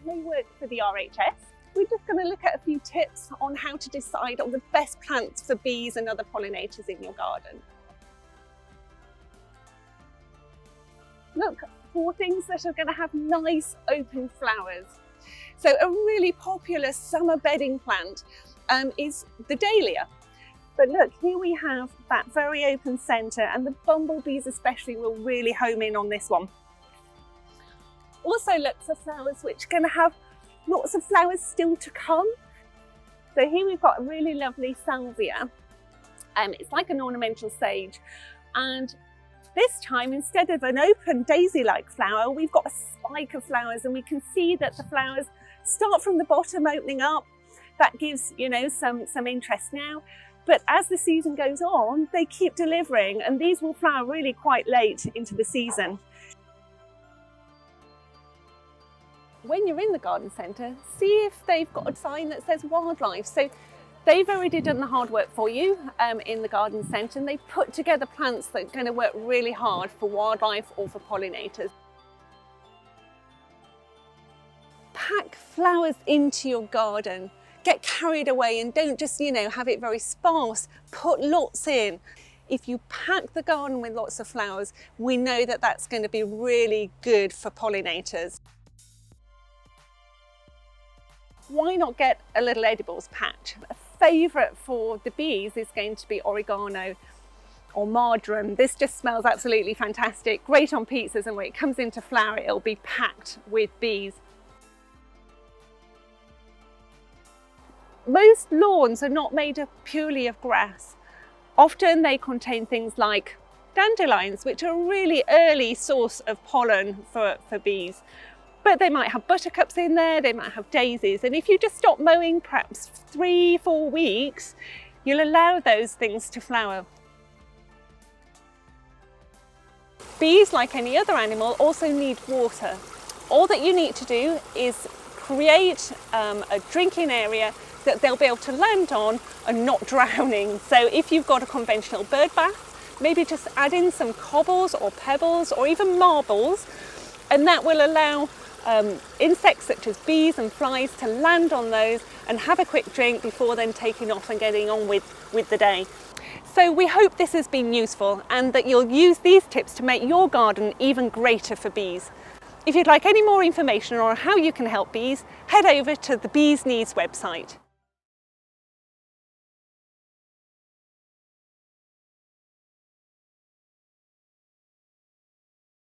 I work for the RHS. We're just going to look at a few tips on how to decide on the best plants for bees and other pollinators in your garden. Look for things that are going to have nice open flowers. So a really popular summer bedding plant is the dahlia. But look, here we have that very open centre, and the bumblebees especially will really home in on this one. Also look for flowers which are going to have lots of flowers still to come. So here we've got a really lovely salvia. It's like an ornamental sage, and this time instead of an open daisy-like flower, we've got a spike of flowers, and we can see that the flowers start from the bottom opening up. That gives, you know, some interest now. But as the season goes on, they keep delivering, and these will flower really quite late into the season. When you're in the garden centre, see if they've got a sign that says wildlife. So they've already done the hard work for you in the garden centre, and they've put together plants that are going to work really hard for wildlife or for pollinators. Pack flowers into your garden. Get carried away and don't just, you know, have it very sparse. Put lots in. If you pack the garden with lots of flowers, we know that that's going to be really good for pollinators. Why not get a little edibles patch? A favourite for the bees is going to be oregano or marjoram. This just smells absolutely fantastic. Great on pizzas, and when it comes into flower, it'll be packed with bees. Most lawns are not made purely of grass. Often they contain things like dandelions, which are a really early source of pollen for bees. But they might have buttercups in there, they might have daisies. And if you just stop mowing perhaps 3-4 weeks, you'll allow those things to flower. Bees, like any other animal, also need water. All that you need to do is create a drinking area that they'll be able to land on and not drowning. So if you've got a conventional bird bath, maybe just add in some cobbles or pebbles or even marbles, and that will allow insects such as bees and flies to land on those and have a quick drink before then taking off and getting on with the day. So we hope this has been useful and that you'll use these tips to make your garden even greater for bees. If you'd like any more information on how you can help bees, head over to the Bees Needs website.